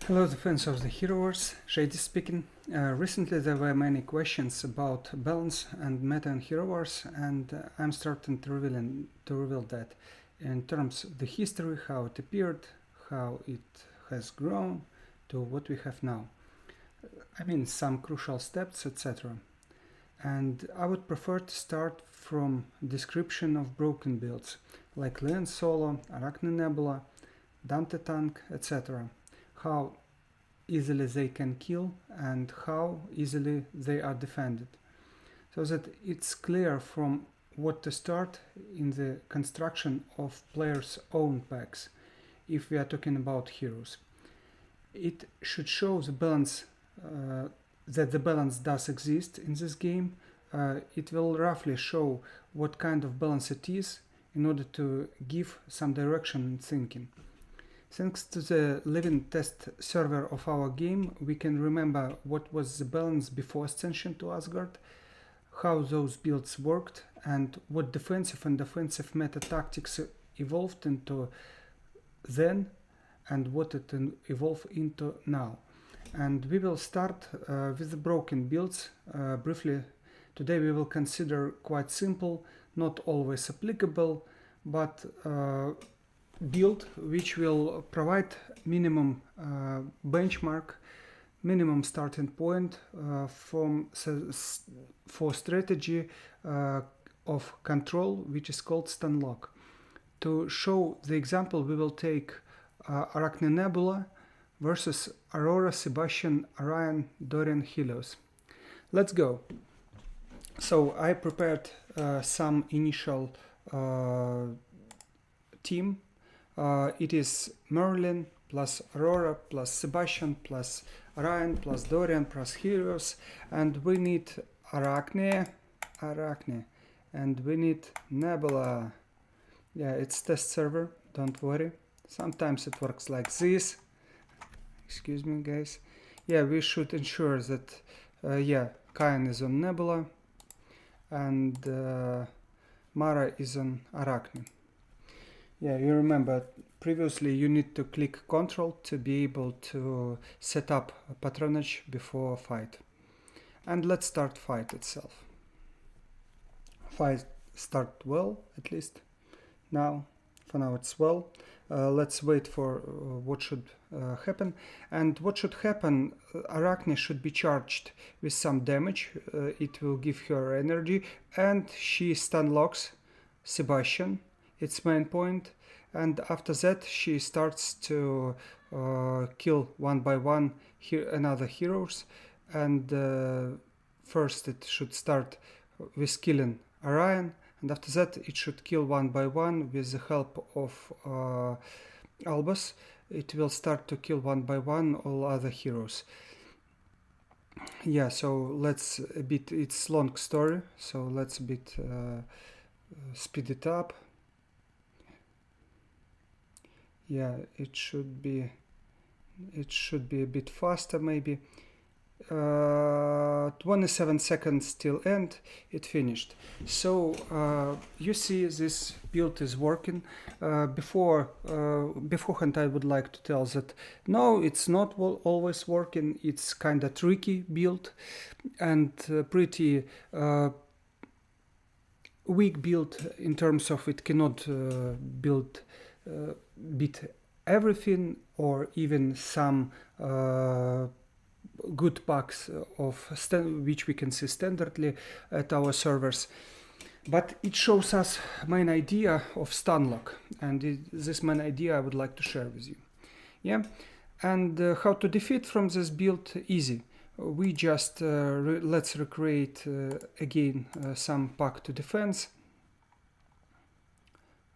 Hello, the fans of the Heroes, Shady speaking. Recently there were many questions about balance and meta in Heroes, and I'm starting to reveal that in terms of the history, how it appeared, how it has grown to what we have now. I mean, some crucial steps, etc. And I would prefer to start from description of broken builds, like Leon Solo, Arachne Nebula, Dante Tank, etc. How easily they can kill and how easily they are defended. So that it's clear from what to start in the construction of players' own packs, if we are talking about heroes. It should show the balance, that the balance does exist in this game. It will roughly show what kind of balance it is in order to give some direction in thinking. Thanks to the living test server of our game, we can remember what was the balance before Ascension to Asgard, how those builds worked, and what defensive and offensive meta tactics evolved into then and what it evolved into now. And we will start with the broken builds briefly. Today we will consider quite simple, not always applicable, but build which will provide minimum benchmark, minimum starting point for strategy of control, which is called Stunlock. To show the example, we will take Arachne Nebula versus Aurora, Sebastian, Orion, Dorian, Helios. Let's go. So I prepared some initial team. It is Merlin plus Aurora plus Sebastian plus Orion plus Dorian plus Helios, and we need Arachne, and we need Nebula. Yeah, it's test server, don't worry. Sometimes it works like this. Excuse me, guys. Yeah, we should ensure that, Kain is on Nebula and Mara is on Arachne. Yeah, you remember previously you need to click Ctrl to be able to set up a patronage before fight. And let's start fight itself. Fight start well, at least. Now, for now it's well. Let's wait for what should happen. And what should happen, Arachne should be charged with some damage. It will give her energy, and she stun locks Sebastian, its main point, and after that she starts to kill one by one another heroes, and first it should start with killing Orion, and after that it should kill one by one with the help of Albus. It will start to kill one by one all other heroes. Yeah, so let's a bit, it's long story, so let's a bit speed it up. Yeah, it should be a bit faster maybe. 27 seconds till end, it finished. So you see this build is working. Beforehand I would like to tell that no, it's not always working. It's kind of tricky build and pretty weak build in terms of it cannot beat everything or even some good packs of which we can see standardly at our servers, but it shows us main idea of Stunlock, and this main idea I would like to share with you. Yeah, and how to defeat from this build, easy. We just let's recreate again some pack to defense.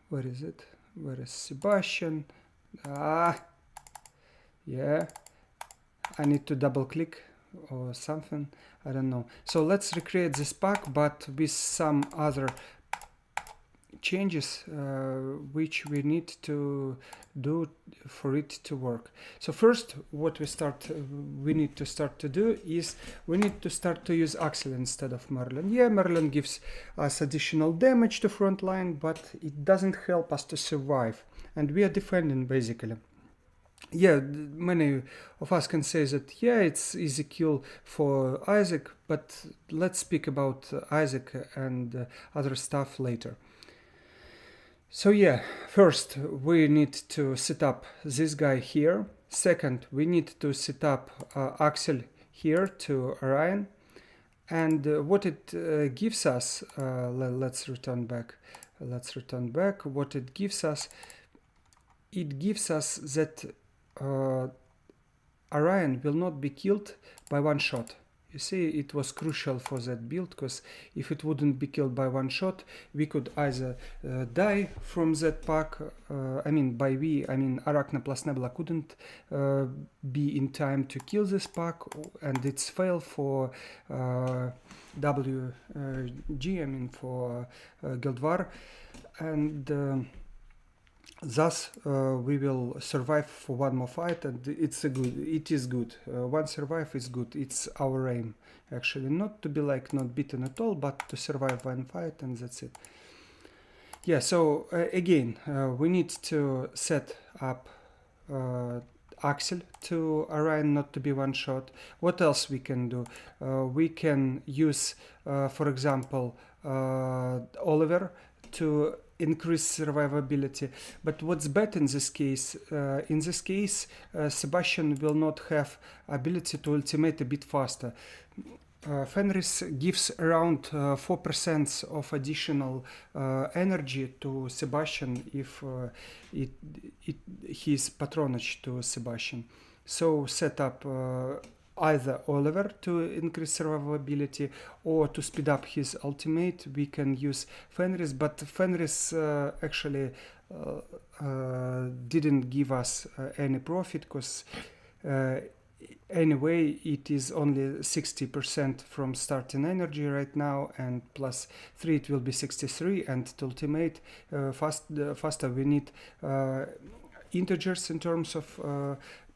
Where is it? Where is Sebastian? Yeah, I need to double click or something, I don't know. So let's recreate this pack, but with some other changes which we need to do for it to work. So first what we need to start to do is we need to start to use Axel instead of Merlin. Yeah, Merlin gives us additional damage to front line, but it doesn't help us to survive, and we are defending basically. yeah, many of us can say that, yeah, it's easy kill for Isaac, but let's speak about Isaac and other stuff later. So yeah, first we need to set up this guy here. Second, we need to set up Axel here to Orion. And what it gives us, let's return back. What it gives us that Orion will not be killed by one shot. You see, it was crucial for that build, because if it wouldn't be killed by one shot, we could either die from that pack. By we, Arachne plus Nebula couldn't be in time to kill this pack, and it's fail for WG, for Guild War, and thus we will survive for one more fight, and it is good. One survive is good. It's our aim, actually, not to be not beaten at all, but to survive one fight, and that's it. Yeah, so again, we need to set up Axel to Orion not to be one shot. What else we can do? We can use, for example, Oliver to increase survivability. But what's bad in this case? Sebastian will not have ability to ultimate a bit faster. Fenris gives around 4% of additional energy to Sebastian if he's patronage to Sebastian. So set up either Oliver to increase survivability, or to speed up his ultimate we can use Fenris, but Fenris actually didn't give us any profit, because anyway it is only 60% from starting energy right now, and plus 3 it will be 63, and to ultimate faster we need integers in terms of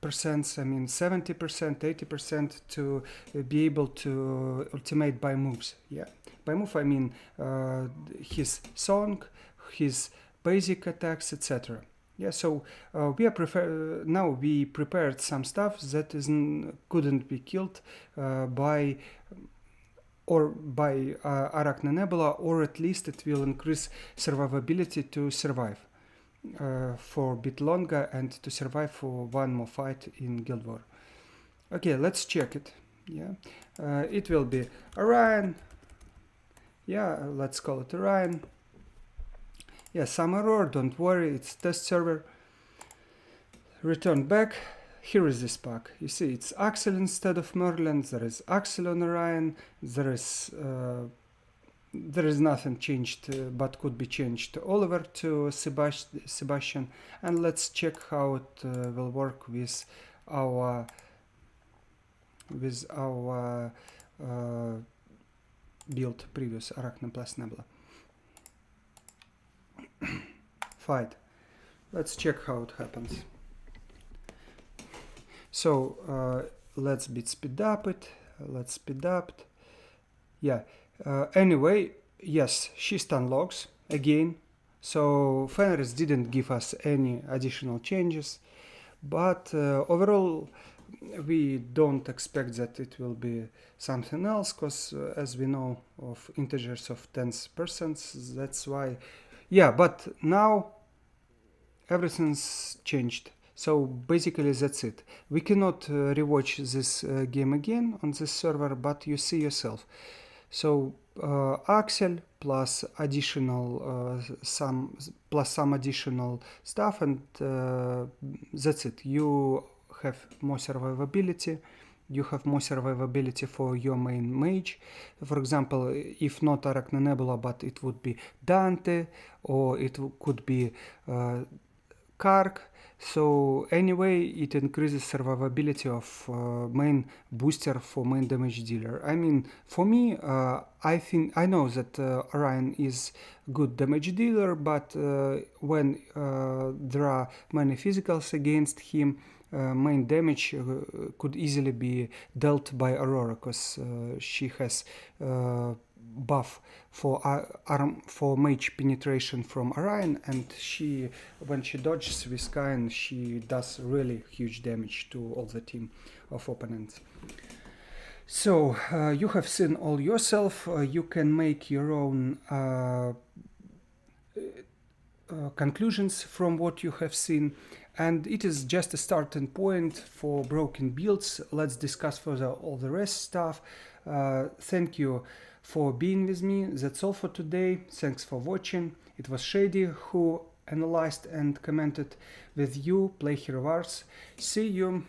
percents, 70%, 80% to be able to ultimate by moves. Yeah, by move I mean his song, his basic attacks, etc. Yeah, so now we prepared some stuff that couldn't be killed by Arachne Nebula, or at least it will increase survivability to survive for a bit longer and to survive for one more fight in Guild War. Okay, let's check it. Yeah, it will be Orion. Yeah, let's call it Orion. Yeah, some error, don't worry, it's test server. Return back. Here is this pack. You see, it's Axel instead of Merlin. There is Axel on Orion. There is nothing changed, but could be changed. Oliver to Sebastian, and let's check how it will work with our build, previous Arachne plus Nebula. Fight. Let's check how it happens. So let's speed up it. Let's speed up it. Yeah. Anyway, yes, she stun logs again. So Fenris didn't give us any additional changes, but overall we don't expect that it will be something else, because as we know of integers of 10%, that's why. Yeah, but now everything's changed. So basically that's it. We cannot rewatch this game again on this server, but you see yourself. So Axel plus some additional stuff, and that's it. You have more survivability. You have more survivability for your main mage. For example, if not Arachne Nebula, but it would be Dante, or it could be Kark. So anyway, it increases survivability of main booster for main damage dealer. For me, I know that Orion is good damage dealer, but when there are many physicals against him, main damage could easily be dealt by Aurora, because she has buff for arm for mage penetration from Arachne, and when she dodges with Kain, she does really huge damage to all the team of opponents. So you have seen all yourself. You can make your own conclusions from what you have seen, and it is just a starting point for broken builds. Let's discuss further all the rest stuff. Thank you for being with me. That's all for today. Thanks for watching. It was Shady who analyzed and commented with you, Play Hero Wars. See you.